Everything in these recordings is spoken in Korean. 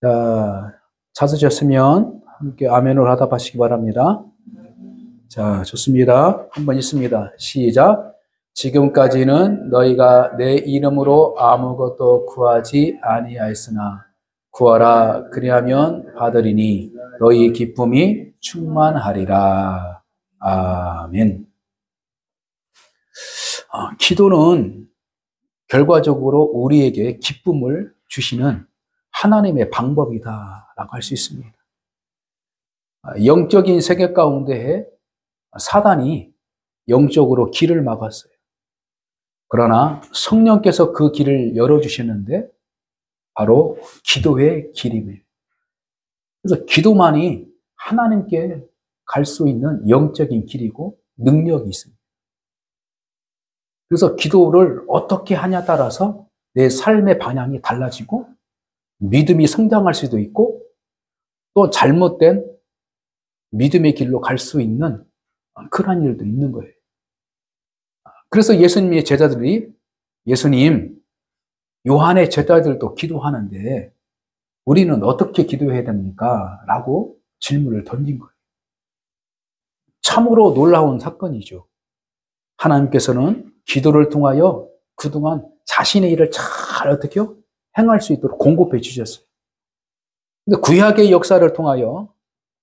자, 찾으셨으면 함께 아멘으로 하답하시기 바랍니다. 자, 좋습니다. 한번 있습니다. 시작. 지금까지는 너희가 내 이름으로 아무것도 구하지 아니하였으나 구하라 그리하면 받으리니 너희 기쁨이 충만하리라. 아멘. 기도는 결과적으로 우리에게 기쁨을 주시는 하나님의 방법이다라고 할 수 있습니다. 영적인 세계 가운데에 사단이 영적으로 길을 막았어요. 그러나 성령께서 그 길을 열어주시는데 바로 기도의 길입니다. 그래서 기도만이 하나님께 갈 수 있는 영적인 길이고 능력이 있습니다. 그래서 기도를 어떻게 하냐에 따라서 내 삶의 방향이 달라지고 믿음이 성장할 수도 있고 또 잘못된 믿음의 길로 갈 수 있는 그런 일도 있는 거예요. 그래서 예수님의 제자들이 예수님, 요한의 제자들도 기도하는데 우리는 어떻게 기도해야 됩니까? 라고 질문을 던진 거예요. 참으로 놀라운 사건이죠. 하나님께서는 기도를 통하여 그동안 자신의 일을 잘 어떻게요? 행할 수 있도록 공급해 주셨어요. 근데 구약의 역사를 통하여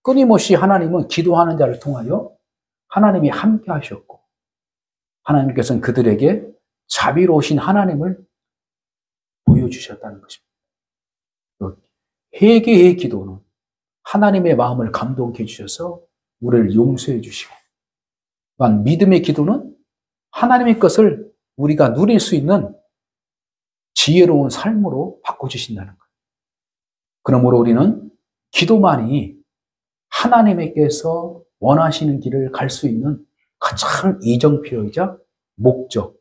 끊임없이 하나님은 기도하는 자를 통하여 하나님이 함께 하셨고 하나님께서는 그들에게 자비로우신 하나님을 보여주셨다는 것입니다. 회개의 기도는 하나님의 마음을 감동해 주셔서 우리를 용서해 주시고 또한 믿음의 기도는 하나님의 것을 우리가 누릴 수 있는 지혜로운 삶으로 바꿔주신다는 거예요. 그러므로 우리는 기도만이 하나님께서 원하시는 길을 갈 수 있는 가장 이정표이자 목적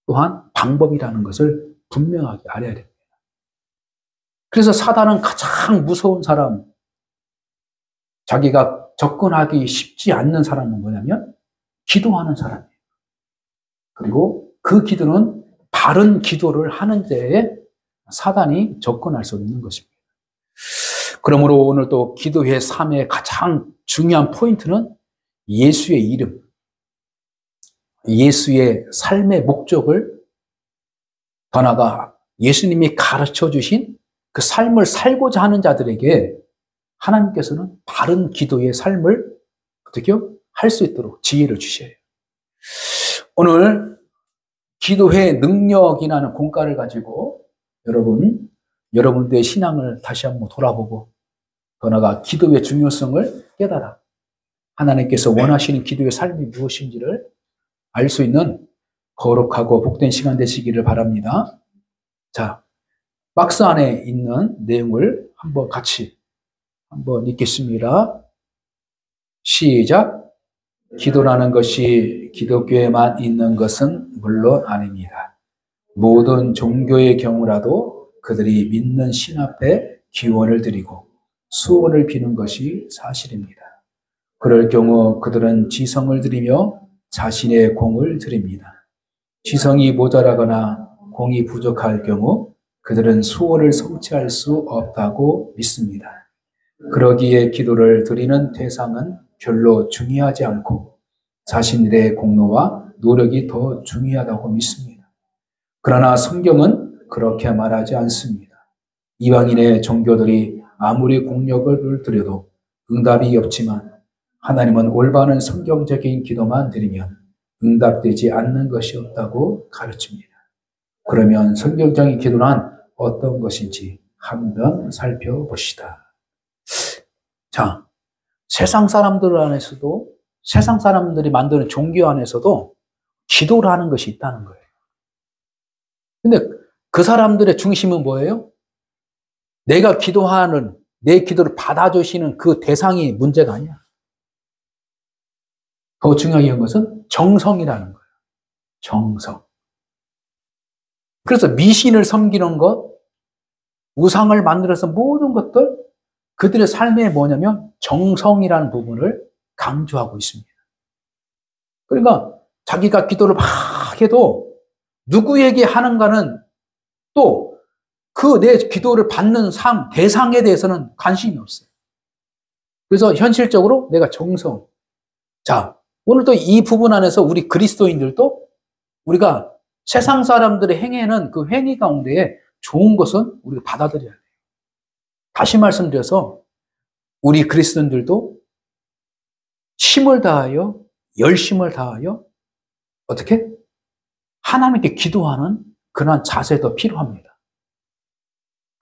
또한 방법이라는 것을 분명하게 알아야 됩니다. 그래서 사단은 가장 무서운 사람, 자기가 접근하기 쉽지 않는 사람은 뭐냐면 기도하는 사람이에요. 그리고 그 기도는 바른 기도를 하는 데에 사단이 접근할 수 있는 것입니다. 그러므로 오늘 또 기도의 삶의 가장 중요한 포인트는 예수의 이름, 예수의 삶의 목적을 더 나아가 예수님이 가르쳐 주신 그 삶을 살고자 하는 자들에게 하나님께서는 바른 기도의 삶을 어떻게 할 수 있도록 지혜를 주셔요. 오늘 기도의 능력이라는 공과를 가지고 여러분들의 신앙을 다시 한번 돌아보고 더 나아가 기도의 중요성을 깨달아 하나님께서 원하시는 기도의 삶이 무엇인지를 알 수 있는 거룩하고 복된 시간 되시기를 바랍니다. 자, 박스 안에 있는 내용을 한번 같이 한번 읽겠습니다. 시작. 기도라는 것이 기독교에만 있는 것은 물론 아닙니다. 모든 종교의 경우라도 그들이 믿는 신 앞에 기원을 드리고 수원을 비는 것이 사실입니다. 그럴 경우 그들은 지성을 드리며 자신의 공을 드립니다. 지성이 모자라거나 공이 부족할 경우 그들은 수원을 성취할 수 없다고 믿습니다. 그러기에 기도를 드리는 대상은 별로 중요하지 않고 자신들의 공로와 노력이 더 중요하다고 믿습니다. 그러나 성경은 그렇게 말하지 않습니다. 이방인의 종교들이 아무리 공력을 들여도 응답이 없지만 하나님은 올바른 성경적인 기도만 드리면 응답되지 않는 것이 없다고 가르칩니다. 그러면 성경적인 기도는 어떤 것인지 한번 살펴봅시다. 자, 세상 사람들 안에서도 세상 사람들이 만드는 종교 안에서도 기도를 하는 것이 있다는 거예요. 근데 그 사람들의 중심은 뭐예요? 내가 기도하는, 내 기도를 받아주시는 그 대상이 문제가 아니야. 더 중요한 것은 정성이라는 거예요. 정성. 그래서 미신을 섬기는 것, 우상을 만들어서 모든 것들, 그들의 삶에 뭐냐면 정성이라는 부분을 강조하고 있습니다. 그러니까 자기가 기도를 막 해도 누구에게 하는가는 또 그 내 기도를 받는 대상에 대해서는 관심이 없어요. 그래서 현실적으로 내가 정성. 자, 오늘 또 이 부분 안에서 우리 그리스도인들도 우리가 세상 사람들의 행해는 그 행위 가운데에 좋은 것은 우리가 받아들여야 돼요. 다시 말씀드려서 우리 그리스도인들도 힘을 다하여 열심을 다하여 어떻게? 하나님께 기도하는 그런 자세도 필요합니다.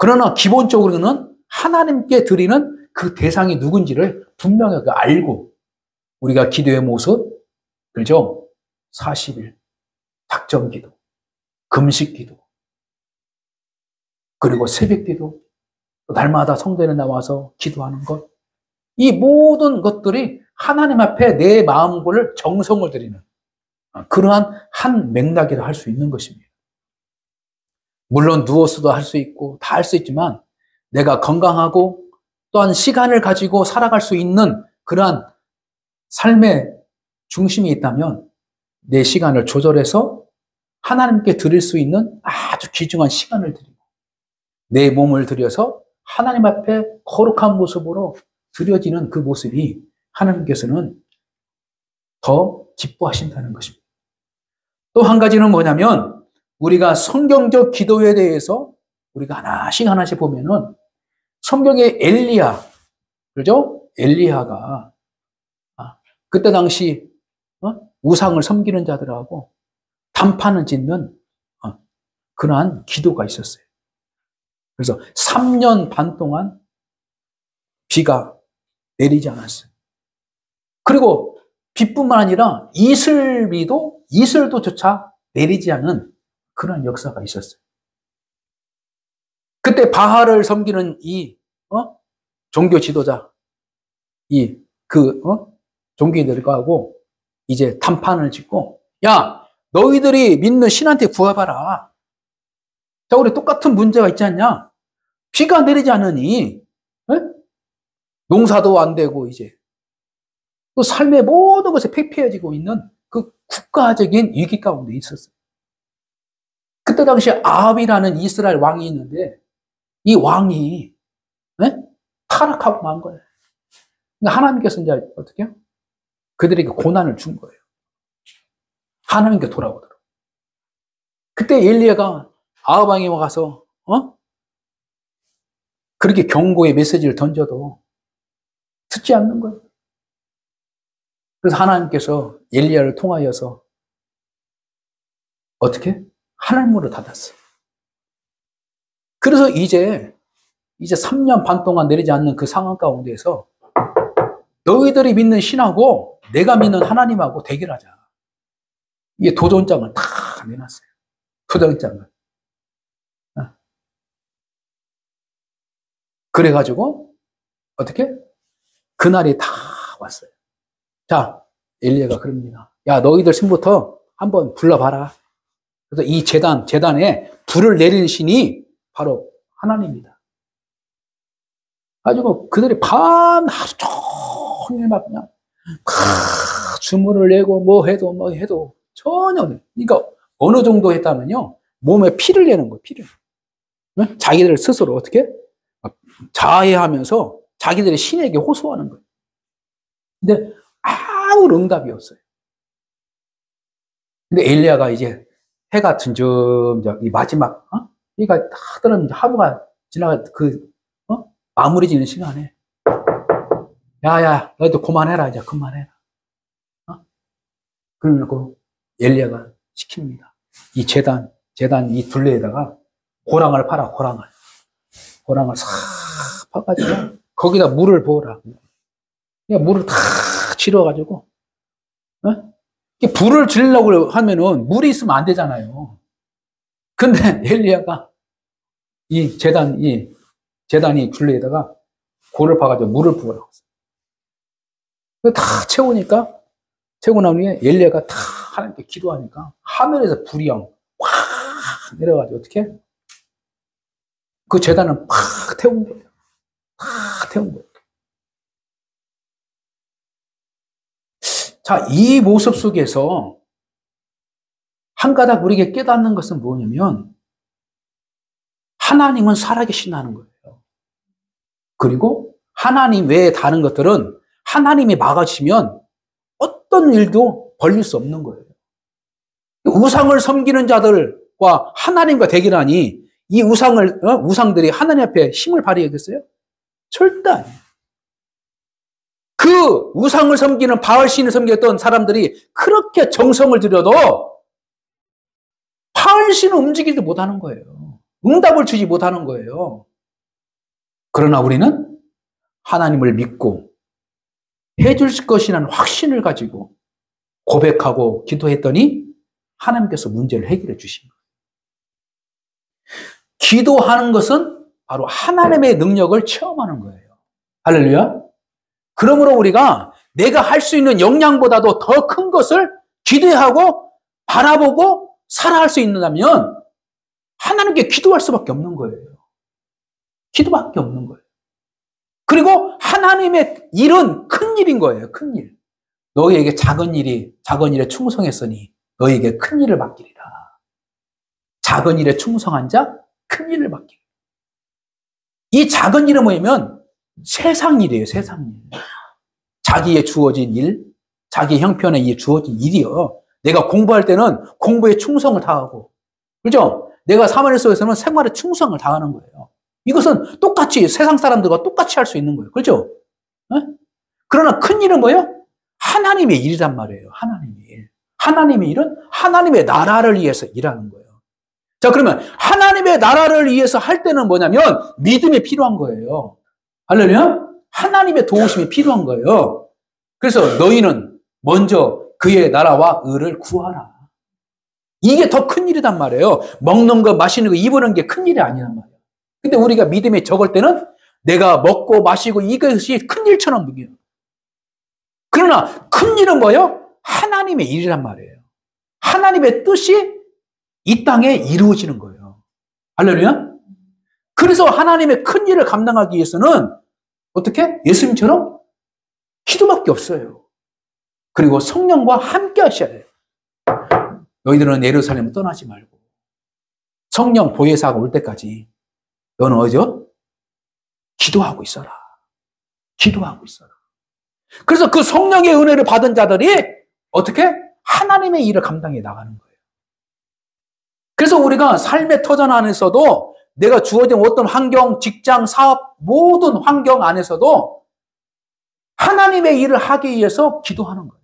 그러나 기본적으로는 하나님께 드리는 그 대상이 누군지를 분명하게 알고 우리가 기도의 모습, 그죠? 40일, 작정 기도, 금식 기도, 그리고 새벽 기도, 날마다 성전에 나와서 기도하는 것. 이 모든 것들이 하나님 앞에 내 마음을 정성을 들이는 그러한 한 맥락이라 할 수 있는 것입니다. 물론 누워서도 할 수 있고 다 할 수 있지만 내가 건강하고 또한 시간을 가지고 살아갈 수 있는 그러한 삶의 중심이 있다면 내 시간을 조절해서 하나님께 드릴 수 있는 아주 귀중한 시간을 드리고 내 몸을 들여서 하나님 앞에 거룩한 모습으로 드려지는 그 모습이 하나님께서는 더 기뻐하신다는 것입니다. 또 한 가지는 뭐냐면 우리가 성경적 기도에 대해서 우리가 하나씩 보면은 성경의 엘리야, 그죠? 엘리야가 그때 당시 우상을 섬기는 자들하고 단판을 짓는 그러한 기도가 있었어요. 그래서 3년 반 동안 비가 내리지 않았어요. 그리고 비뿐만 아니라 이슬도조차 내리지 않은 그런 역사가 있었어요. 그때 바알을 섬기는 종교 지도자, 종교인들하고 이제 단판을 짓고, 야, 너희들이 믿는 신한테 구해봐라. 자, 우리 똑같은 문제가 있지 않냐? 비가 내리지 않으니, 농사도 안 되고, 이제. 또 삶의 모든 것이 폐폐해지고 있는 그 국가적인 위기 가운데 있었어요. 그때 당시 아합이라는 이스라엘 왕이 있는데, 이 왕이, 타락하고 만 거예요. 그러니까 하나님께서 이제 어떻게 해요? 그들에게 고난을 준 거예요. 하나님께 돌아오도록. 그때 엘리야가 아합 왕에 와서 그렇게 경고의 메시지를 던져도 듣지 않는 거예요. 그래서 하나님께서 엘리야를 통하여서 어떻게? 하늘문을 닫았어요. 그래서 이제 3년 반 동안 내리지 않는 그 상황 가운데에서 너희들이 믿는 신하고 내가 믿는 하나님하고 대결하자. 이게 도전장을 다 내놨어요. 도전장을. 그래가지고 어떻게? 그날이 다 왔어요. 자, 엘리야가 그럽니다. 야, 너희들 신부터 한번 불러봐라. 그래서 이 제단에 불을 내리는 신이 바로 하나님입니다. 가지고 그들이 밤 하루 종일 막 그냥 주문을 내고 뭐 해도 전혀, 그러니까 어느 정도 했다면요, 몸에 피를 내는 거예요, 피를. 자기들 스스로 어떻게? 자해하면서 자기들의 신에게 호소하는 거예요. 근데 아무런 응답이 없어요. 근데 엘리야가 이제 해가 점점 이 마지막 해가 다 떨어지면 하루가 지나가 마무리 지는 시간에 야야 너희도 그만해라 이제 그만해라. 그러고 엘리야가 시킵니다. 이 제단 이 둘레에다가 고랑을 팔아 고랑을 싹 파가지고 거기다 물을 부어라. 그냥 물을 다 질러가지고 불을 지르려고 하면은 물이 있으면 안 되잖아요. 근데 엘리야가 이 제단이 둘레에다가 골을 파가지고 물을 부으라고 했어요. 다 채우고 난 후에 엘리야가 다 하나님께 기도하니까 하늘에서 불이 확 내려가지고 어떻게? 그 제단을 팍 태운 거예요. 팍 태운 거예요. 자, 이 모습 속에서 한 가닥 우리에게 깨닫는 것은 뭐냐면 하나님은 살아계신다는 거예요. 그리고 하나님 외에 다른 것들은 하나님이 막아주시면 어떤 일도 벌릴 수 없는 거예요. 우상을 섬기는 자들과 하나님과 대결하니 이 우상들이 하나님 앞에 힘을 발휘하겠어요? 절대 아니에요. 그 우상을 섬기는 바알신을 섬겼던 사람들이 그렇게 정성을 들여도 바알신은 움직이지 못하는 거예요. 응답을 주지 못하는 거예요. 그러나 우리는 하나님을 믿고 해줄 것이라는 확신을 가지고 고백하고 기도했더니 하나님께서 문제를 해결해 주신 거예요. 기도하는 것은 바로 하나님의 능력을 체험하는 거예요. 할렐루야. 그러므로 우리가 내가 할 수 있는 역량보다도 더 큰 것을 기대하고 바라보고 살아갈 수 있는다면 하나님께 기도할 수밖에 없는 거예요. 기도밖에 없는 거예요. 그리고 하나님의 일은 큰 일인 거예요. 큰 일. 너희에게 작은 일에 충성했으니 너희에게 큰 일을 맡기리라. 작은 일에 충성한 자 큰 일을 맡기리라. 이 작은 일은 뭐냐면 세상 일이에요. 세상 일. 자기에 주어진 일, 자기 형편에 주어진 일이요. 내가 공부할 때는 공부에 충성을 다하고, 그죠? 내가 사마리아 속에서는 생활에 충성을 다하는 거예요. 이것은 똑같이 세상 사람들과 똑같이 할 수 있는 거예요. 그렇죠? 그러나 큰 일은 뭐예요? 하나님의 일이란 말이에요. 하나님의 일. 하나님의 일은 하나님의 나라를 위해서 일하는 거예요. 자, 그러면 하나님의 나라를 위해서 할 때는 뭐냐면 믿음이 필요한 거예요. 할렐루야? 하나님의 도우심이 필요한 거예요. 그래서 너희는 먼저 그의 나라와 의를 구하라. 이게 더 큰 일이란 말이에요. 먹는 거, 마시는 거, 입는 게 큰 일이 아니란 말이에요. 근데 우리가 믿음이 적을 때는 내가 먹고 마시고 이것이 큰 일처럼 보여요. 그러나 큰 일은 뭐예요? 하나님의 일이란 말이에요. 하나님의 뜻이 이 땅에 이루어지는 거예요. 할렐루야? 그래서 하나님의 큰 일을 감당하기 위해서는 어떻게? 예수님처럼 기도밖에 없어요. 그리고 성령과 함께 하셔야 돼요. 너희들은 예루살렘을 떠나지 말고 성령 보혜사가 올 때까지 너는 어디죠? 기도하고 있어라. 기도하고 있어라. 그래서 그 성령의 은혜를 받은 자들이 어떻게? 하나님의 일을 감당해 나가는 거예요. 그래서 우리가 삶의 터전 안에서도 내가 주어진 어떤 환경, 직장, 사업, 모든 환경 안에서도 하나님의 일을 하기 위해서 기도하는 거예요.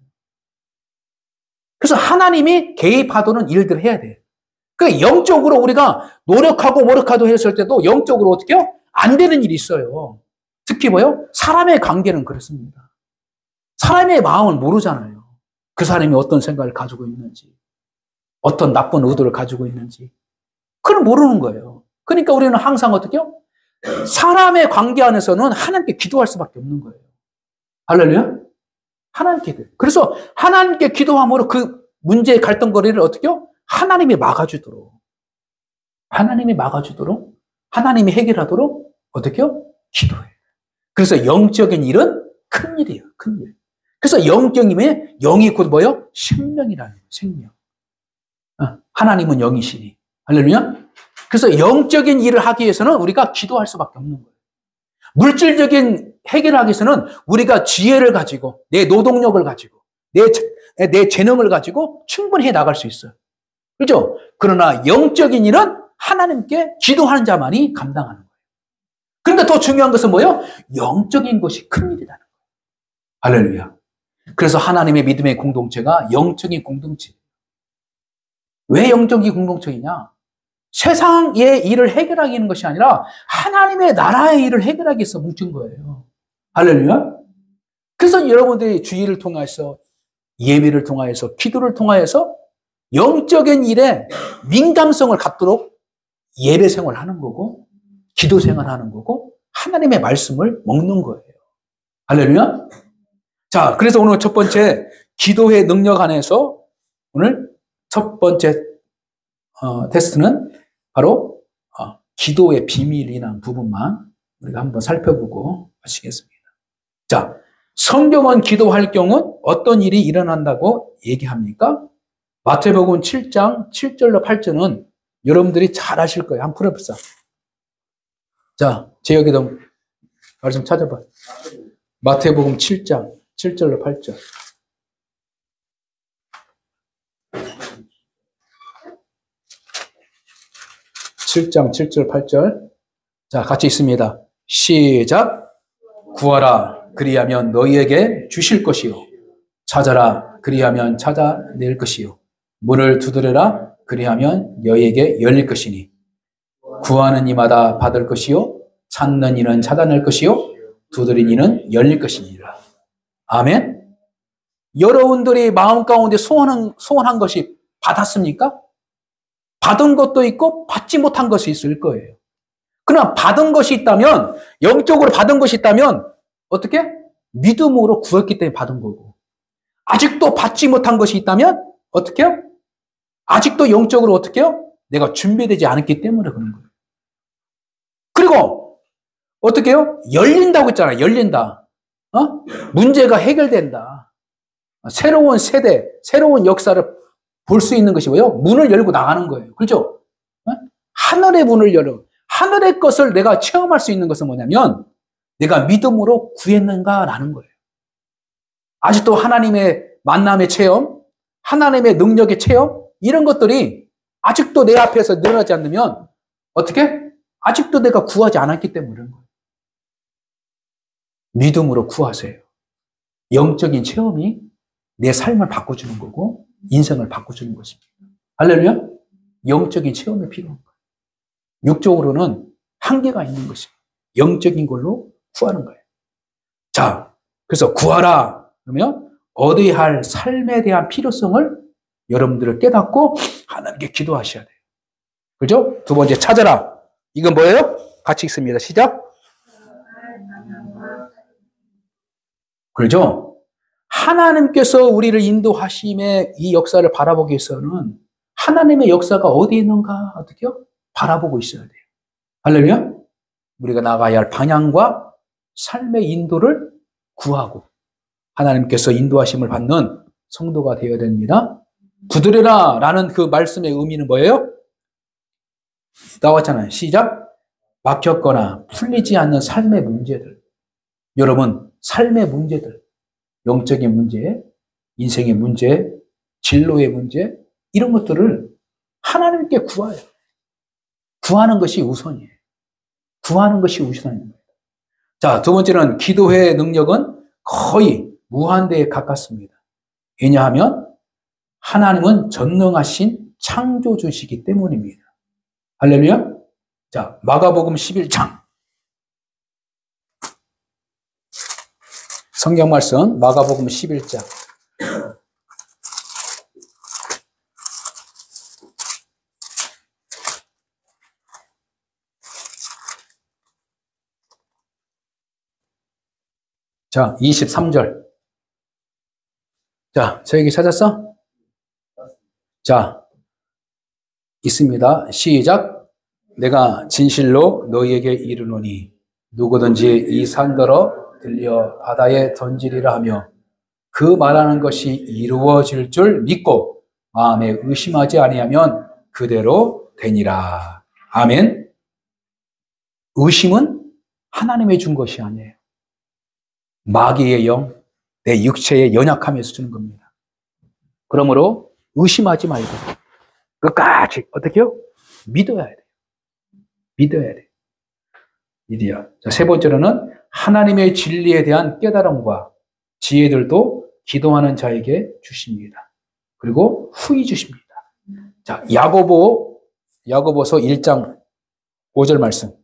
그래서 하나님이 개입하도록 일들을 해야 돼요. 그러니까 영적으로 우리가 노력하고 했을 때도 영적으로 어떻게 해요? 안 되는 일이 있어요. 특히 뭐요? 사람의 관계는 그렇습니다. 사람의 마음을 모르잖아요. 그 사람이 어떤 생각을 가지고 있는지, 어떤 나쁜 의도를 가지고 있는지. 그걸 모르는 거예요. 그러니까 우리는 항상 어떻게 해요? 사람의 관계 안에서는 하나님께 기도할 수밖에 없는 거예요. 할렐루야? 하나님께. 그래서 하나님께 기도함으로 그 문제의 갈등거리를 어떻게 해요? 하나님이 막아주도록. 하나님이 막아주도록. 하나님이 해결하도록 어떻게 해요? 기도해요. 그래서 영적인 일은 큰 일이에요. 큰 일. 그래서 영적임의 영이 곧 뭐예요? 생명이라는 거예요. 생명. 하나님은 영이시니. 할렐루야? 그래서 영적인 일을 하기 위해서는 우리가 기도할 수밖에 없는 거예요. 물질적인 해결하기 위해서는 우리가 지혜를 가지고, 내 노동력을 가지고, 내 재능을 가지고 충분히 해 나갈 수 있어요. 그렇죠? 그러나 영적인 일은 하나님께 기도하는 자만이 감당하는 거예요. 그런데 더 중요한 것은 뭐예요? 영적인 것이 큰 일이라는 거예요. 할렐루야. 그래서 하나님의 믿음의 공동체가 영적인 공동체예요. 왜 영적인 공동체이냐? 세상의 일을 해결하기 위한 것이 아니라 하나님의 나라의 일을 해결하기 위해서 뭉친 거예요. 할렐루야. 그래서 여러분들이 주의를 통해서, 예배를 통해서, 기도를 통해서 영적인 일에 민감성을 갖도록 예배 생활을 하는 거고, 기도 생활을 하는 거고, 하나님의 말씀을 먹는 거예요. 할렐루야. 자, 그래서 오늘 첫 번째 기도의 능력 안에서 오늘 첫 번째 테스트는 바로 기도의 비밀이라는 부분만 우리가 한번 살펴보고 마치겠습니다. 자, 성경은 기도할 경우 어떤 일이 일어난다고 얘기합니까? 마태복음 7장 7절로 8절은 여러분들이 잘 아실 거예요. 한번 풀어봅시다. 자, 제여기도 말씀 찾아봐. 마태복음 7장 7절로 8절. 7장 7절 8절. 자, 같이 있습니다. 시작. 구하라 그리하면 너희에게 주실 것이요, 찾아라 그리하면 찾아낼 것이요, 문을 두드려라 그리하면 너희에게 열릴 것이니 구하는 이마다 받을 것이요, 찾는 이는 찾아낼 것이요, 두드린 이는 열릴 것이니라. 아멘. 여러분들이 마음 가운데 소원한 것이 받았습니까? 받은 것도 있고 받지 못한 것이 있을 거예요. 그러나 받은 것이 있다면, 영적으로 받은 것이 있다면 어떻게? 믿음으로 구했기 때문에 받은 거고, 아직도 받지 못한 것이 있다면 어떻게 해요? 아직도 영적으로 어떻게 해요? 내가 준비되지 않았기 때문에 그런 거예요. 그리고 어떻게 해요? 열린다고 했잖아요. 열린다. 문제가 해결된다. 새로운 세대, 새로운 역사를 볼 수 있는 것이 뭐예요? 문을 열고 나가는 거예요. 그렇죠? 하늘의 문을 열어. 하늘의 것을 내가 체험할 수 있는 것은 뭐냐면 내가 믿음으로 구했는가라는 거예요. 아직도 하나님의 만남의 체험, 하나님의 능력의 체험, 이런 것들이 아직도 내 앞에서 일어나지 않으면 어떻게? 아직도 내가 구하지 않았기 때문에 그런 거예요. 믿음으로 구하세요. 영적인 체험이 내 삶을 바꿔주는 거고 인생을 바꿔주는 것입니다. 할렐루야? 영적인 체험이 필요한 거예요. 육적으로는 한계가 있는 것입니다. 영적인 걸로 구하는 거예요. 자, 그래서 구하라 그러면 얻어야 할 삶에 대한 필요성을 여러분들을 깨닫고 하나님께 기도하셔야 돼요. 그죠? 두 번째, 찾아라. 이건 뭐예요? 같이 읽습니다. 시작. 그렇죠? 하나님께서 우리를 인도하심의 이 역사를 바라보기 위해서는 하나님의 역사가 어디에 있는가 어떻게요? 바라보고 있어야 돼요. 할렐루야? 우리가 나가야 할 방향과 삶의 인도를 구하고 하나님께서 인도하심을 받는 성도가 되어야 됩니다. 두드려라 라는 그 말씀의 의미는 뭐예요? 나왔잖아요. 시작. 막혔거나 풀리지 않는 삶의 문제들. 여러분, 삶의 문제들, 영적인 문제, 인생의 문제, 진로의 문제, 이런 것들을 하나님께 구해요. 구하는 것이 우선이에요. 구하는 것이 우선입니다. 자, 두 번째는 기도회의 능력은 거의 무한대에 가깝습니다. 왜냐하면 하나님은 전능하신 창조주시기 때문입니다. 할렐루야. 자, 마가복음 11장. 성경 말씀 마가복음 11장. 자, 23절. 자, 저에게 찾았어? 자, 있습니다. 시작. 내가 진실로 너희에게 이르노니 누구든지 이 산더러 들려 바다에 던지리라 하며 그 말하는 것이 이루어질 줄 믿고 마음에 의심하지 아니하면 그대로 되니라. 아멘. 의심은 하나님의 준 것이 아니에요. 마귀의 영, 내 육체의 연약함에서 주는 겁니다. 그러므로 의심하지 말고 끝까지 어떻게 해요? 믿어야 돼요. 믿어야 돼요. 믿어야. 자, 세 번째로는 하나님의 진리에 대한 깨달음과 지혜들도 기도하는 자에게 주십니다. 그리고 후히 주십니다. 자, 야고보서 1장 5절 말씀.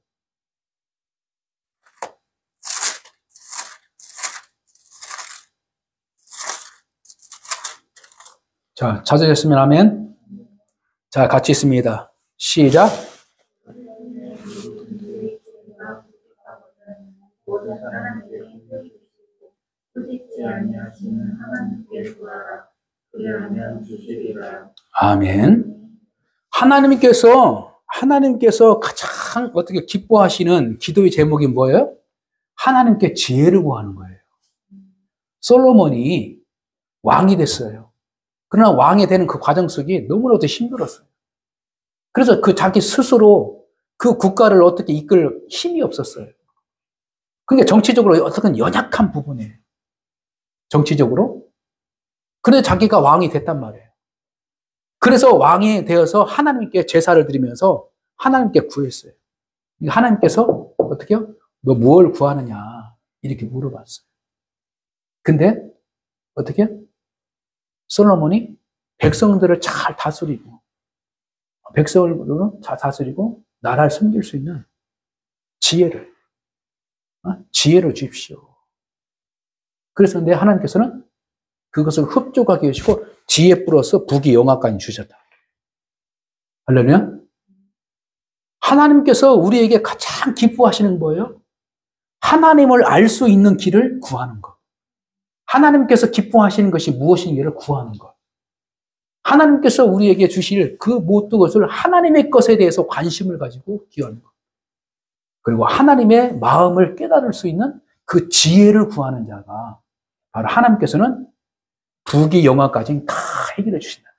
자, 찾으셨으면 아멘. 자, 같이 있습니다. 시작. 아멘. 하나님께서 가장 어떻게 기뻐하시는 기도의 제목이 뭐예요? 하나님께 지혜를 구하는 거예요. 솔로몬이 왕이 됐어요. 그러나 왕이 되는 그 과정 속이 너무나도 힘들었어요. 그래서 그 자기 스스로 그 국가를 어떻게 이끌 힘이 없었어요. 그게 정치적으로 어떻게 연약한 부분이에요. 정치적으로. 그래서 자기가 왕이 됐단 말이에요. 그래서 왕이 되어서 하나님께 제사를 드리면서 하나님께 구했어요. 하나님께서 어떻게요? 너 뭘 구하느냐? 이렇게 물어봤어요. 근데 어떻게? 솔로몬이 백성들을 잘 다스리고 백성을 잘 다스리고 나라를 섬길 수 있는 지혜를 지혜로 주십시오. 그래서 내 하나님께서는 그것을 흡족하게 해주시고 지혜 플러스 부귀 영화까지 주셨다. 할렐루야. 하나님께서 우리에게 가장 기뻐하시는 거예요. 하나님을 알 수 있는 길을 구하는 것. 하나님께서 기뻐하시는 것이 무엇인지를 구하는 것. 하나님께서 우리에게 주실 그 모든 것을 하나님의 것에 대해서 관심을 가지고 기도하는 것. 그리고 하나님의 마음을 깨달을 수 있는 그 지혜를 구하는 자가 바로 하나님께서는 부귀 영화까지 다 해결해 주신다.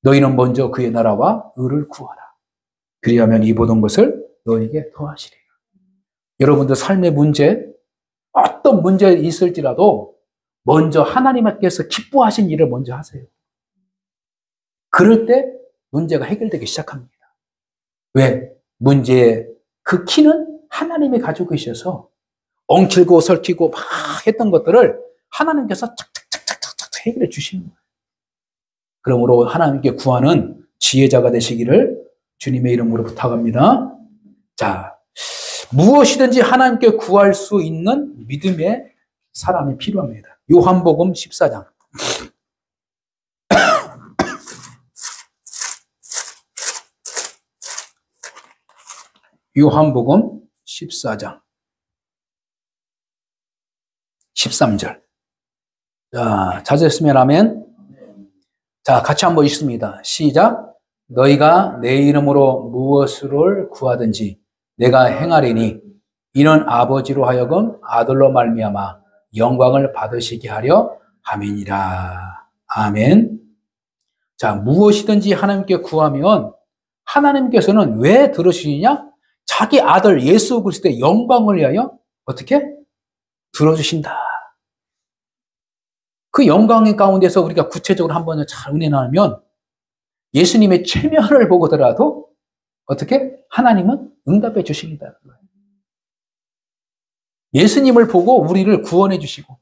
너희는 먼저 그의 나라와 의를 구하라. 그리하면 이 모든 것을 너에게 더하시리라. 여러분들 삶의 문제, 어떤 문제 있을지라도 먼저 하나님께서 기뻐하신 일을 먼저 하세요. 그럴 때 문제가 해결되기 시작합니다. 왜? 문제의 그 키는 하나님이 가지고 계셔서 엉킬고 설키고 막 했던 것들을 하나님께서 착착착착착 해결해 주시는 거예요. 그러므로 하나님께 구하는 지혜자가 되시기를 주님의 이름으로 부탁합니다. 자, 무엇이든지 하나님께 구할 수 있는 믿음의 사람이 필요합니다. 요한복음 14장. 요한복음 14장 13절. 자, 찾으셨으면 아멘. 자, 같이 한번 읽습니다. 시작. 너희가 내 이름으로 무엇을 구하든지 내가 행하리니 이는 아버지로 하여금 아들로 말미암아 영광을 받으시게 하려 함이니라. 아멘. 자, 무엇이든지 하나님께 구하면 하나님께서는 왜 들으시느냐? 자기 아들 예수 그리스도의 영광을 위하여 어떻게? 들어주신다. 그 영광의 가운데서 우리가 구체적으로 한번 잘 은혜 나누면 예수님의 체면을 보고더라도 어떻게? 하나님은 응답해 주십니다. 예수님을 보고 우리를 구원해 주시고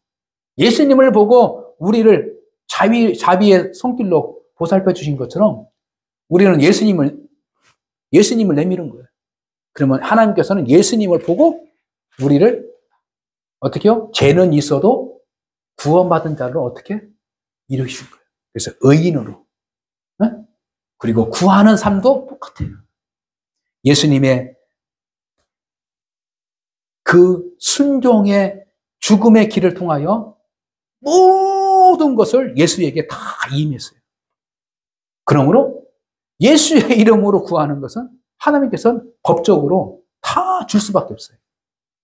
예수님을 보고 우리를 자비의 손길로 보살펴 주신 것처럼 우리는 예수님을 내미는 거예요. 그러면 하나님께서는 예수님을 보고 우리를 어떻게요? 죄는 있어도 구원받은 자로 어떻게? 이루신 거예요. 그래서 의인으로. 네? 그리고 구하는 삶도 똑같아요. 예수님의 그 순종의 죽음의 길을 통하여 모든 것을 예수에게 다 임했어요. 그러므로 예수의 이름으로 구하는 것은 하나님께서는 법적으로 다 줄 수밖에 없어요.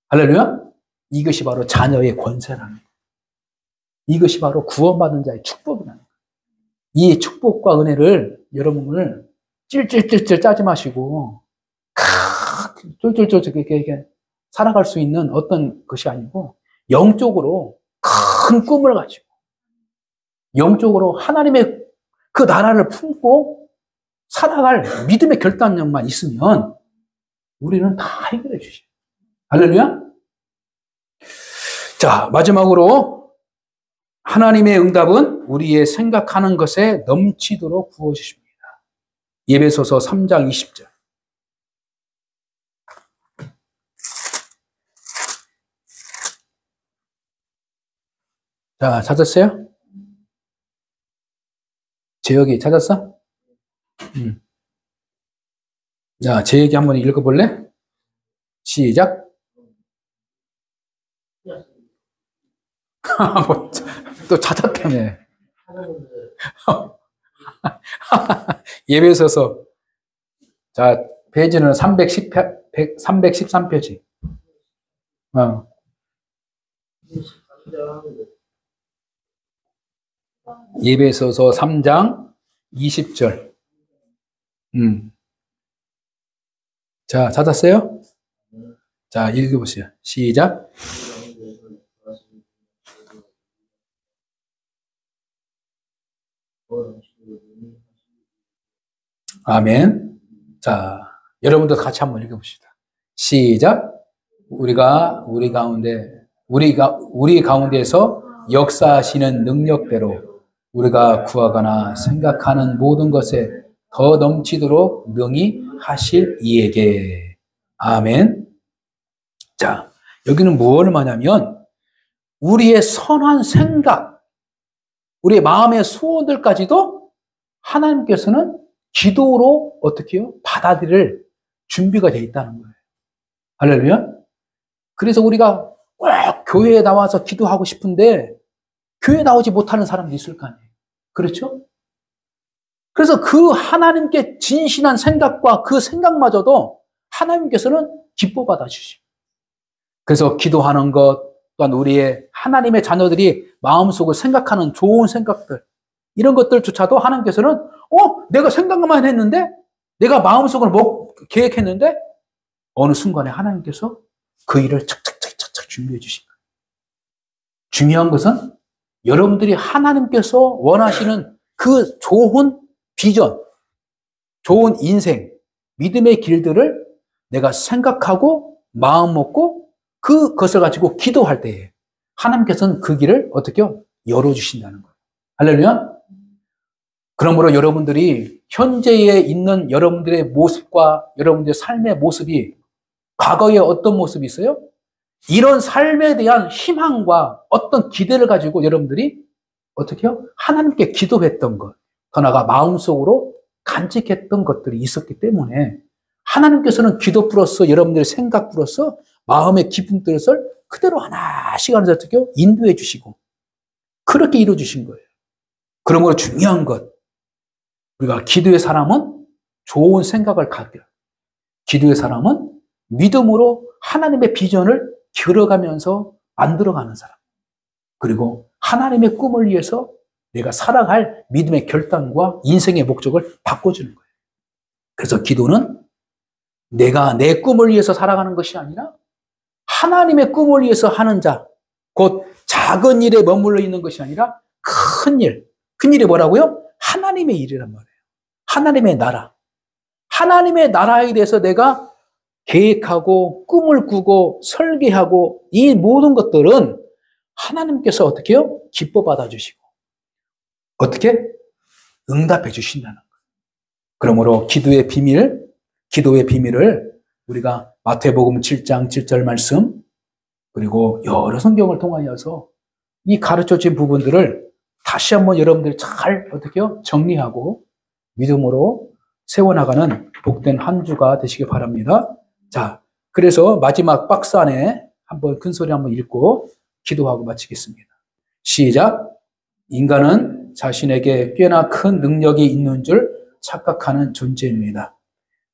할렐루야? 이것이 바로 자녀의 권세라는 거예요. 이것이 바로 구원받은 자의 축복이라는 거예요. 이 축복과 은혜를 여러분을 찔찔찔찔 짜지 마시고 쫄쫄쫄 이렇게 살아갈 수 있는 어떤 것이 아니고 영적으로 큰 꿈을 가지고 영적으로 하나님의 그 나라를 품고 살아갈 믿음의 결단력만 있으면 우리는 다 해결해 주셔요. 할렐루야? 자, 마지막으로 하나님의 응답은 우리의 생각하는 것에 넘치도록 부어주십니다. 에베소서 3장 20절. 자, 찾았어요? 재혁이 찾았어? 자, 재혁이 한번 읽어볼래? 시작. 또 찾았다며. 에베소서. 자, 페이지는 313페이지. 에베소서 3장 20절. 자, 찾았어요? 자, 읽어보세요. 시작. 아멘. 자, 여러분도 같이 한번 읽어봅시다. 시작. 우리 가운데에서 역사하시는 능력대로 우리가 구하거나 생각하는 모든 것에 더 넘치도록 능히 하실 이에게. 아멘. 자, 여기는 무엇을 말하냐면 우리의 선한 생각, 우리의 마음의 소원들까지도 하나님께서는 기도로 어떻게 해요? 받아들일 준비가 되어 있다는 거예요. 할렐루야. 그래서 우리가 꼭 교회에 나와서 기도하고 싶은데 교회에 나오지 못하는 사람도 있을 거 아니에요. 그렇죠? 그래서 그 하나님께 진실한 생각과 그 생각마저도 하나님께서는 기뻐 받아주시고, 그래서 기도하는 것 또한 우리의 하나님의 자녀들이 마음속으로 생각하는 좋은 생각들, 이런 것들조차도 하나님께서는 내가 생각만 했는데, 내가 마음속으로 계획했는데 어느 순간에 하나님께서 그 일을 착착착착 준비해 주신 거예요. 중요한 것은 여러분들이 하나님께서 원하시는 그 좋은 비전, 좋은 인생, 믿음의 길들을 내가 생각하고 마음 먹고 그것을 가지고 기도할 때에 하나님께서는 그 길을 어떻게 열어주신다는 거예요. 할렐루야. 그러므로 여러분들이 현재에 있는 여러분들의 모습과 여러분들의 삶의 모습이 과거에 어떤 모습이 있어요? 이런 삶에 대한 희망과 어떤 기대를 가지고 여러분들이 어떻게 해요? 하나님께 기도했던 것, 더 나아가 마음속으로 간직했던 것들이 있었기 때문에 하나님께서는 기도 플러스 여러분들의 생각 플러스 마음의 깊은 뜻을 그대로 하나씩 하나씩 어떻게 해요? 인도해 주시고 그렇게 이루어 주신 거예요. 그러므로 중요한 것, 우리가 기도의 사람은 좋은 생각을 갖게, 기도의 사람은 믿음으로 하나님의 비전을 길어가면서 만들어가는 사람, 그리고 하나님의 꿈을 위해서 내가 살아갈 믿음의 결단과 인생의 목적을 바꿔주는 거예요. 그래서 기도는 내가 내 꿈을 위해서 살아가는 것이 아니라 하나님의 꿈을 위해서 하는 자, 곧 작은 일에 머물러 있는 것이 아니라 큰 일, 큰 일이 뭐라고요? 하나님의 일이란 말이에요. 하나님의 나라. 하나님의 나라에 대해서 내가 계획하고 꿈을 꾸고 설계하고 이 모든 것들은 하나님께서 어떻게 해요? 기뻐 받아주시고 어떻게? 응답해 주신다는 거예요. 그러므로 기도의 비밀을 우리가 마태복음 7장 7절 말씀, 그리고 여러 성경을 통하여서 이 가르쳐진 부분들을 다시 한번 여러분들이 잘 어떻게 해요? 정리하고 믿음으로 세워나가는 복된 한 주가 되시기 바랍니다. 자, 그래서 마지막 박스 안에 한번 큰 소리 한번 읽고 기도하고 마치겠습니다. 시작. 인간은 자신에게 꽤나 큰 능력이 있는 줄 착각하는 존재입니다.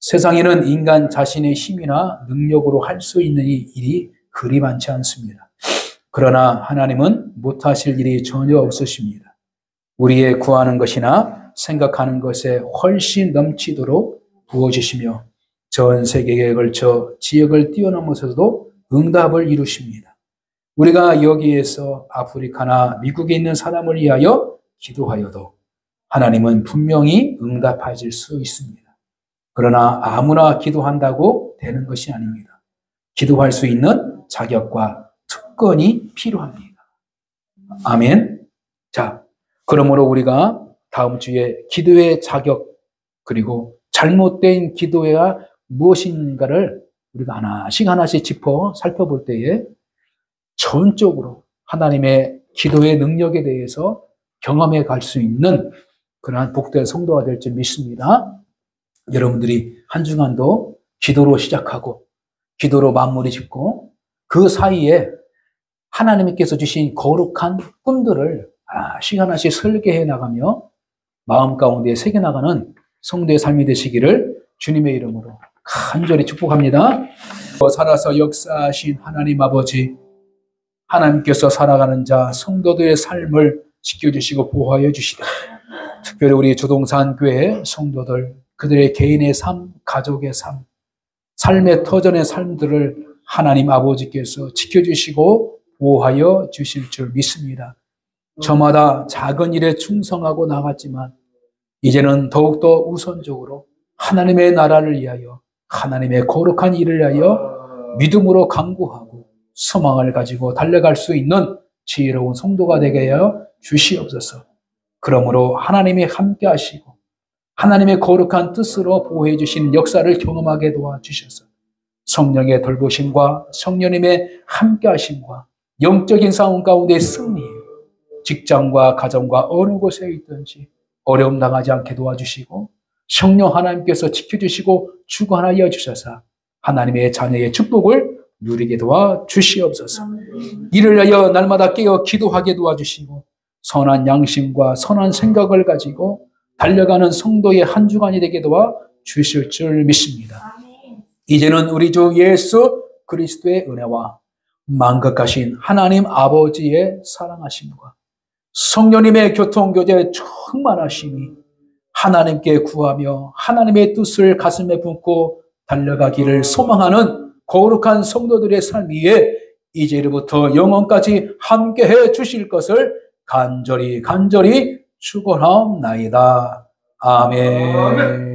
세상에는 인간 자신의 힘이나 능력으로 할 수 있는 일이 그리 많지 않습니다. 그러나 하나님은 못하실 일이 전혀 없으십니다. 우리의 구하는 것이나 생각하는 것에 훨씬 넘치도록 부어주시며 전 세계에 걸쳐 지역을 뛰어넘어서도 응답을 이루십니다. 우리가 여기에서 아프리카나 미국에 있는 사람을 위하여 기도하여도 하나님은 분명히 응답하실 수 있습니다. 그러나 아무나 기도한다고 되는 것이 아닙니다. 기도할 수 있는 자격과 특권이 필요합니다. 아멘. 자, 그러므로 우리가 다음 주에 기도의 자격, 그리고 잘못된 기도가 무엇인가를 우리가 하나씩 짚어 살펴볼 때에 전적으로 하나님의 기도의 능력에 대해서 경험해 갈 수 있는 그러한 복된 성도가 될 줄 믿습니다. 여러분들이 한 주간도 기도로 시작하고 기도로 마무리 짓고 그 사이에 하나님께서 주신 거룩한 꿈들을 하나씩 설계해 나가며 마음 가운데 새겨나가는 성도의 삶이 되시기를 주님의 이름으로 간절히 축복합니다. 살아서 역사하신 하나님 아버지, 하나님께서 살아가는 자 성도들의 삶을 지켜주시고 보호하여 주시다. 특별히 우리 주동산 교회 성도들, 그들의 개인의 삶, 가족의 삶, 삶의 터전의 삶들을 하나님 아버지께서 지켜주시고 보호하여 주실 줄 믿습니다. 저마다 작은 일에 충성하고 나갔지만 이제는 더욱더 우선적으로 하나님의 나라를 위하여 하나님의 거룩한 일을 위하여 믿음으로 강구하고 소망을 가지고 달려갈 수 있는 지혜로운 성도가 되게 하여 주시옵소서. 그러므로 하나님이 함께 하시고 하나님의 거룩한 뜻으로 보호해 주시는 역사를 경험하게 도와주셔서 성령의 돌보심과 성령님의 함께 하심과 영적인 싸움 가운데 승리, 직장과 가정과 어느 곳에 있든지 어려움 당하지 않게 도와주시고 성령 하나님께서 지켜주시고 주관하여 주셔서 하나님의 자녀의 축복을 누리게 도와주시옵소서. 이를 위하여 날마다 깨어 기도하게 도와주시고 선한 양심과 선한 생각을 가지고 달려가는 성도의 한 주간이 되게 도와주실 줄 믿습니다. 이제는 우리 주 예수 그리스도의 은혜와 만극하신 하나님 아버지의 사랑하심과 성령님의 교통교제 충만하심이 하나님께 구하며 하나님의 뜻을 가슴에 품고 달려가기를 소망하는 거룩한 성도들의 삶 위에 이제로부터 영원까지 함께해 주실 것을 간절히 축원하옵나이다. 아멘.